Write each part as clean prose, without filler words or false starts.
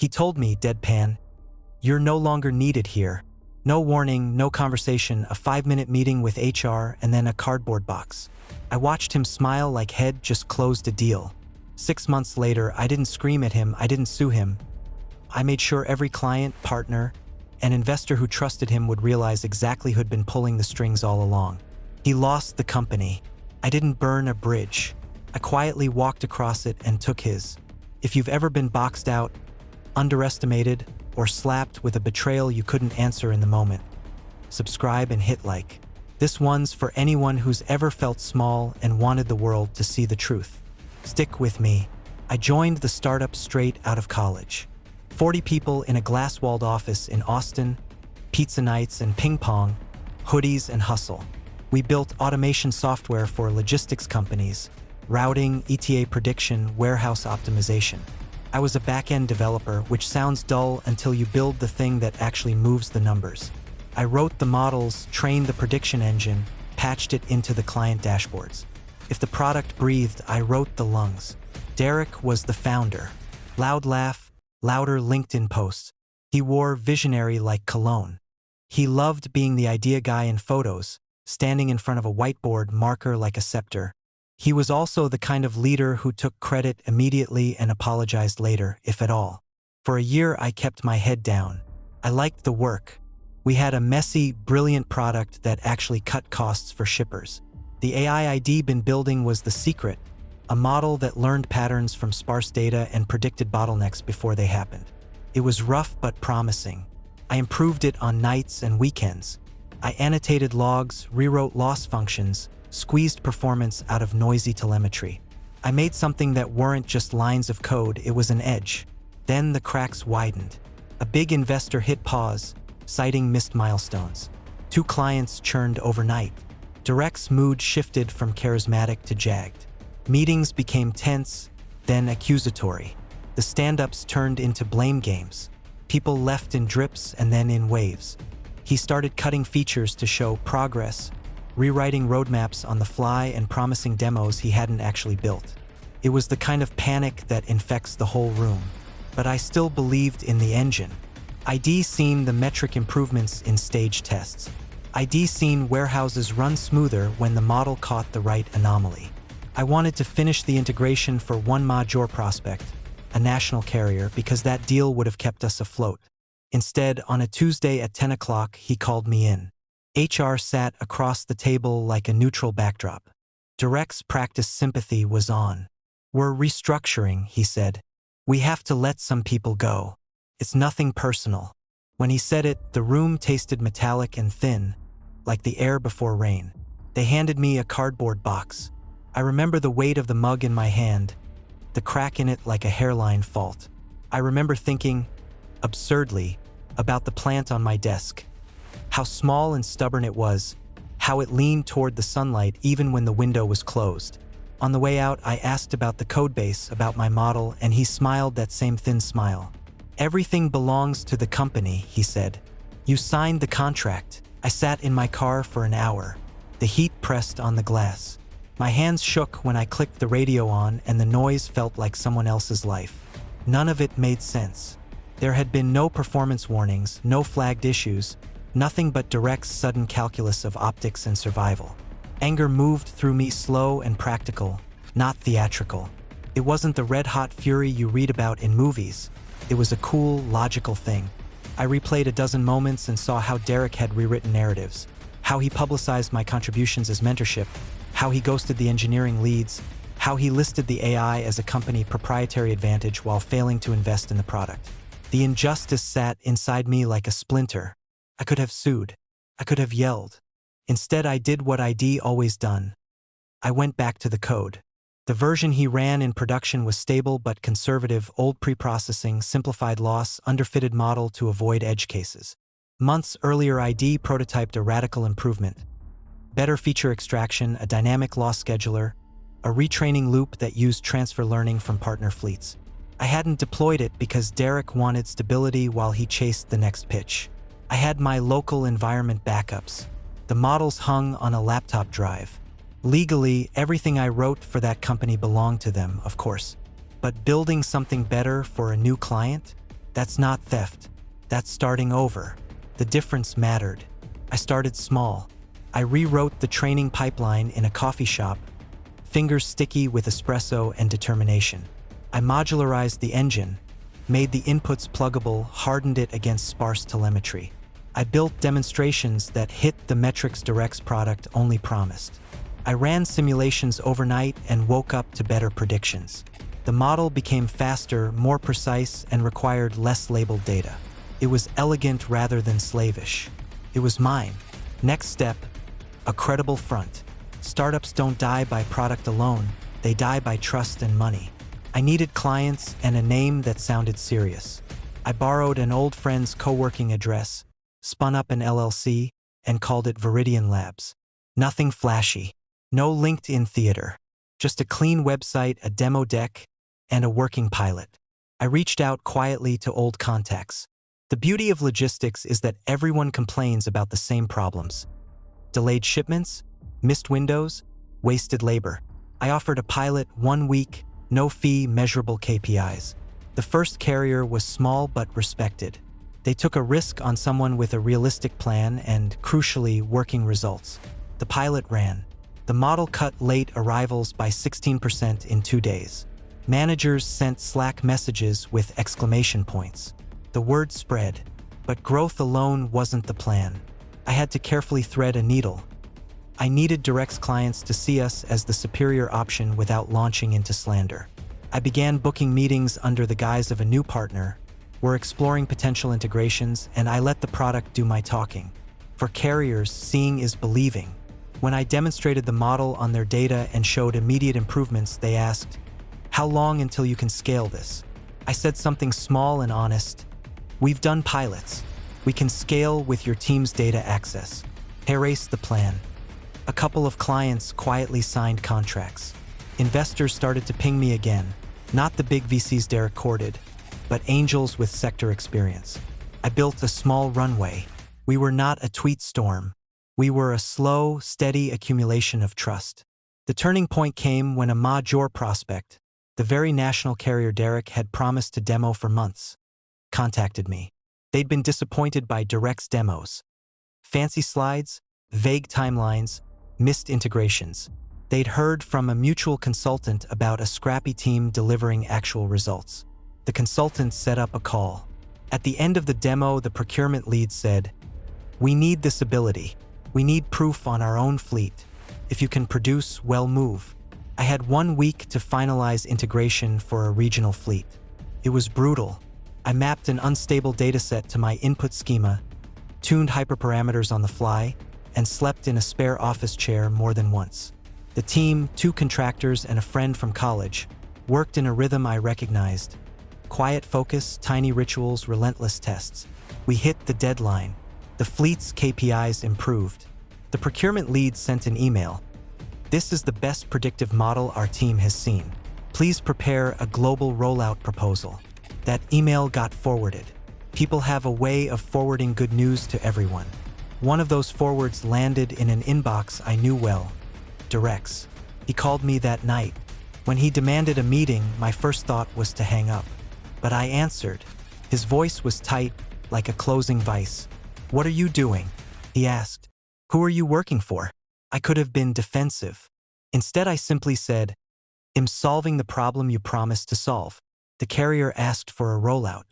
He told me, deadpan, "You're no longer needed here." No warning, no conversation, a 5-minute meeting with HR, and then a cardboard box. I watched him smile like he'd just closed a deal. 6 months later, I didn't scream at him, I didn't sue him. I made sure every client, partner, and investor who trusted him would realize exactly who'd been pulling the strings all along. He lost the company. I didn't burn a bridge. I quietly walked across it and took his. If you've ever been boxed out, underestimated, or slapped with a betrayal you couldn't answer in the moment, subscribe and hit like. This one's for anyone who's ever felt small and wanted the world to see the truth. Stick with me. I joined the startup straight out of college. 40 people in a glass-walled office in Austin, pizza nights and ping pong, hoodies and hustle. We built automation software for logistics companies, routing, ETA prediction, warehouse optimization. I was a back-end developer, which sounds dull until you build the thing that actually moves the numbers. I wrote the models, trained the prediction engine, patched it into the client dashboards. If the product breathed, I wrote the lungs. Derek was the founder. Loud laugh, louder LinkedIn posts. He wore visionary like cologne. He loved being the idea guy in photos, standing in front of a whiteboard marker like a scepter. He was also the kind of leader who took credit immediately and apologized later, if at all. For a year, I kept my head down. I liked the work. We had a messy, brilliant product that actually cut costs for shippers. The AI I'd been building was the secret, a model that learned patterns from sparse data and predicted bottlenecks before they happened. It was rough but promising. I improved it on nights and weekends. I annotated logs, rewrote loss functions, squeezed performance out of noisy telemetry. I made something that weren't just lines of code, it was an edge. Then the cracks widened. A big investor hit pause, citing missed milestones. 2 clients churned overnight. Direct's mood shifted from charismatic to jagged. Meetings became tense, then accusatory. The stand-ups turned into blame games. People left in drips and then in waves. He started cutting features to show progress, rewriting roadmaps on the fly and promising demos he hadn't actually built. It was the kind of panic that infects the whole room. But I still believed in the engine. I'd seen the metric improvements in stage tests. I'd seen warehouses run smoother when the model caught the right anomaly. I wanted to finish the integration for one major prospect, a national carrier, because that deal would have kept us afloat. Instead, on a Tuesday at 10 o'clock, he called me in. HR sat across the table like a neutral backdrop. Direct's practice sympathy was on. "We're restructuring," he said. "We have to let some people go. It's nothing personal." When he said it, the room tasted metallic and thin, like the air before rain. They handed me a cardboard box. I remember the weight of the mug in my hand, the crack in it like a hairline fault. I remember thinking, absurdly, about the plant on my desk. How small and stubborn it was, how it leaned toward the sunlight even when the window was closed. On the way out, I asked about the codebase, about my model, and he smiled that same thin smile. "Everything belongs to the company," he said. "You signed the contract." I sat in my car for an hour. The heat pressed on the glass. My hands shook when I clicked the radio on, and the noise felt like someone else's life. None of it made sense. There had been no performance warnings, no flagged issues, nothing but Direct's sudden calculus of optics and survival. Anger moved through me, slow and practical, not theatrical. It wasn't the red-hot fury you read about in movies. It was a cool, logical thing. I replayed a dozen moments and saw how Derek had rewritten narratives, how he publicized my contributions as mentorship, how he ghosted the engineering leads, how he listed the AI as a company proprietary advantage while failing to invest in the product. The injustice sat inside me like a splinter. I could have sued. I could have yelled. Instead, I did what I'd always done. I went back to the code. The version he ran in production was stable but conservative, old pre-processing, simplified loss, underfitted model to avoid edge cases. Months earlier, I'd prototyped a radical improvement. Better feature extraction, a dynamic loss scheduler, a retraining loop that used transfer learning from partner fleets. I hadn't deployed it because Derek wanted stability while he chased the next pitch. I had my local environment backups. The models hung on a laptop drive. Legally, everything I wrote for that company belonged to them, of course. But building something better for a new client? That's not theft. That's starting over. The difference mattered. I started small. I rewrote the training pipeline in a coffee shop, fingers sticky with espresso and determination. I modularized the engine, made the inputs pluggable, hardened it against sparse telemetry. I built demonstrations that hit the metrics Direct's product only promised. I ran simulations overnight and woke up to better predictions. The model became faster, more precise, and required less labeled data. It was elegant rather than slavish. It was mine. Next step, a credible front. Startups don't die by product alone, they die by trust and money. I needed clients and a name that sounded serious. I borrowed an old friend's co-working address, spun up an LLC, and called it Viridian Labs. Nothing flashy. No LinkedIn theater. Just a clean website, a demo deck, and a working pilot. I reached out quietly to old contacts. The beauty of logistics is that everyone complains about the same problems. Delayed shipments, missed windows, wasted labor. I offered a pilot 1 week, no fee, measurable KPIs. The first carrier was small but respected. They took a risk on someone with a realistic plan and, crucially, working results. The pilot ran. The model cut late arrivals by 16% in 2 days. Managers sent Slack messages with exclamation points. The word spread, but growth alone wasn't the plan. I had to carefully thread a needle. I needed Direct's clients to see us as the superior option without launching into slander. I began booking meetings under the guise of a new partner. We're exploring potential integrations, and I let the product do my talking. For carriers, seeing is believing. When I demonstrated the model on their data and showed immediate improvements, they asked, "How long until you can scale this?" I said something small and honest. "We've done pilots. We can scale with your team's data access." Erase the plan. A couple of clients quietly signed contracts. Investors started to ping me again. Not the big VCs Derek courted, but angels with sector experience. I built a small runway. We were not a tweet storm. We were a slow, steady accumulation of trust. The turning point came when a major prospect, the very national carrier Derek had promised to demo for months, contacted me. They'd been disappointed by Direct's demos. Fancy slides, vague timelines, missed integrations. They'd heard from a mutual consultant about a scrappy team delivering actual results. The consultant set up a call. At the end of the demo, the procurement lead said, "We need this ability. We need proof on our own fleet. If you can produce, well, move." I had 1 week to finalize integration for a regional fleet. It was brutal. I mapped an unstable dataset to my input schema, tuned hyperparameters on the fly, and slept in a spare office chair more than once. The team, 2 contractors and a friend from college, worked in a rhythm I recognized. Quiet focus, tiny rituals, relentless tests. We hit the deadline. The fleet's KPIs improved. The procurement lead sent an email. "This is the best predictive model our team has seen. Please prepare a global rollout proposal." That email got forwarded. People have a way of forwarding good news to everyone. One of those forwards landed in an inbox I knew well, Direct's. He called me that night. When he demanded a meeting, my first thought was to hang up. But I answered. His voice was tight, like a closing vice. "What are you doing?" he asked. "Who are you working for?" I could have been defensive. Instead, I simply said, "I'm solving the problem you promised to solve." The carrier asked for a rollout.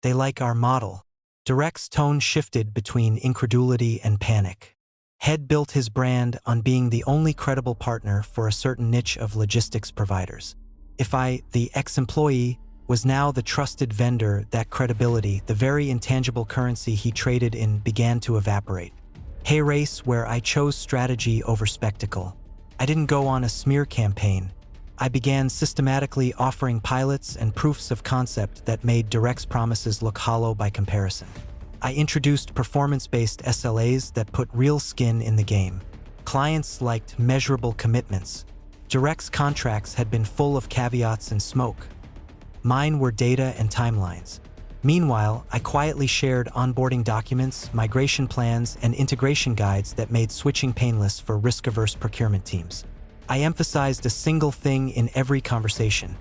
They like our model. Direct's tone shifted between incredulity and panic. Head built his brand on being the only credible partner for a certain niche of logistics providers. If I, the ex-employee, was now the trusted vendor, that credibility, the very intangible currency he traded in, began to evaporate. Hey race, where I chose strategy over spectacle. I didn't go on a smear campaign. I began systematically offering pilots and proofs of concept that made Direct's promises look hollow by comparison. I introduced performance-based SLAs that put real skin in the game. Clients liked measurable commitments. Direct's contracts had been full of caveats and smoke. Mine were data and timelines. Meanwhile, I quietly shared onboarding documents, migration plans, and integration guides that made switching painless for risk-averse procurement teams. I emphasized a single thing in every conversation: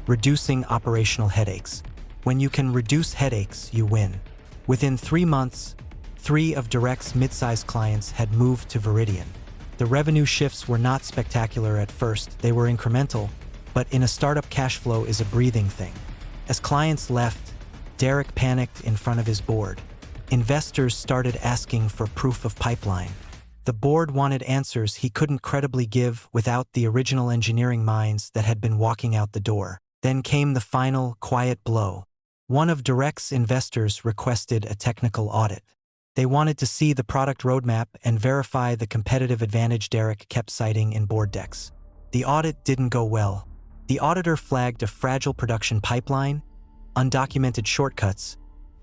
reducing operational headaches. When you can reduce headaches, you win. Within 3 months, 3 of Direct's mid-sized clients had moved to Veridian. The revenue shifts were not spectacular at first, they were incremental, but in a startup cash flow is a breathing thing. As clients left, Derek panicked in front of his board. Investors started asking for proof of pipeline. The board wanted answers he couldn't credibly give without the original engineering minds that had been walking out the door. Then came the final, quiet blow. One of Direct's investors requested a technical audit. They wanted to see the product roadmap and verify the competitive advantage Derek kept citing in board decks. The audit didn't go well. The auditor flagged a fragile production pipeline, undocumented shortcuts,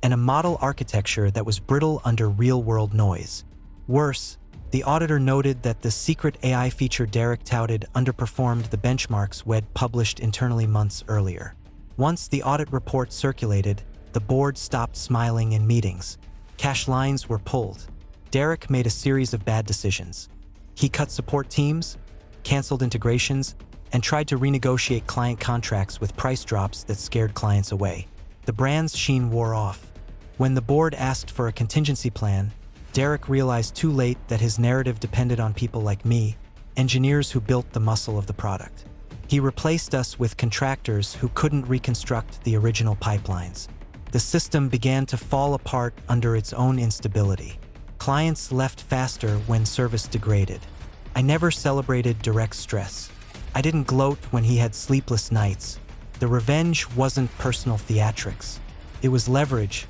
and a model architecture that was brittle under real-world noise. Worse, the auditor noted that the secret AI feature Derek touted underperformed the benchmarks we'd published internally months earlier. Once the audit report circulated, the board stopped smiling in meetings. Cash lines were pulled. Derek made a series of bad decisions. He cut support teams, canceled integrations, and tried to renegotiate client contracts with price drops that scared clients away. The brand's sheen wore off. When the board asked for a contingency plan, Derek realized too late that his narrative depended on people like me, engineers who built the muscle of the product. He replaced us with contractors who couldn't reconstruct the original pipelines. The system began to fall apart under its own instability. Clients left faster when service degraded. I never celebrated Direct's stress. I didn't gloat when he had sleepless nights. The revenge wasn't personal theatrics. It was leverage.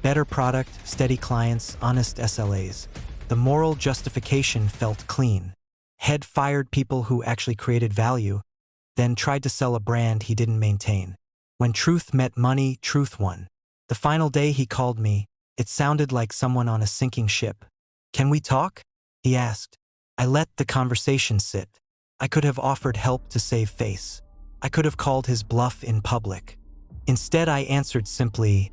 Better product, steady clients, honest SLAs. The moral justification felt clean. Head fired people who actually created value, then tried to sell a brand he didn't maintain. When truth met money, truth won. The final day he called me, it sounded like someone on a sinking ship. "Can we talk?" he asked. I let the conversation sit. I could have offered help to save face. I could have called his bluff in public. Instead, I answered simply,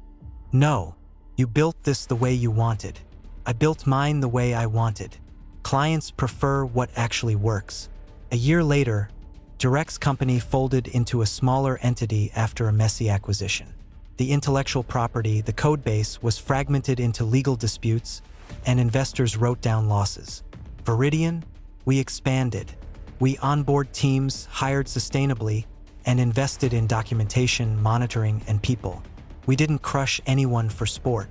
"No. You built this the way you wanted. I built mine the way I wanted. Clients prefer what actually works." A year later, Direct's company folded into a smaller entity after a messy acquisition. The intellectual property, the codebase, was fragmented into legal disputes, and investors wrote down losses. Veridian, we expanded. We onboard teams, hired sustainably, and invested in documentation, monitoring, and people. We didn't crush anyone for sport.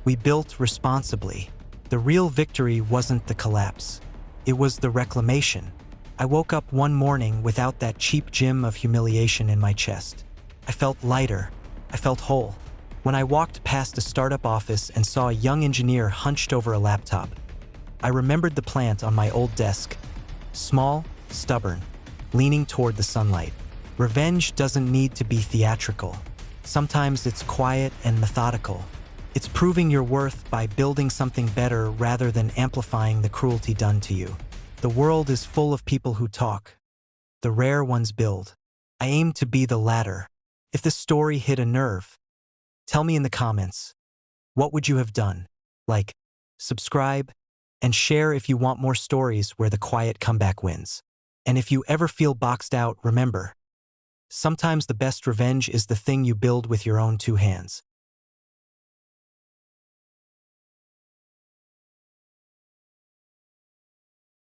We built responsibly. The real victory wasn't the collapse. It was the reclamation. I woke up one morning without that cheap gym of humiliation in my chest. I felt lighter. I felt whole. When I walked past a startup office and saw a young engineer hunched over a laptop, I remembered the plant on my old desk. Small, stubborn, leaning toward the sunlight. Revenge doesn't need to be theatrical. Sometimes it's quiet and methodical. It's proving your worth by building something better rather than amplifying the cruelty done to you. The world is full of people who talk. The rare ones build. I aim to be the latter. If the story hit a nerve, tell me in the comments. What would you have done? Like, subscribe, and share if you want more stories where the quiet comeback wins. And if you ever feel boxed out, remember, sometimes the best revenge is the thing you build with your own 2 hands.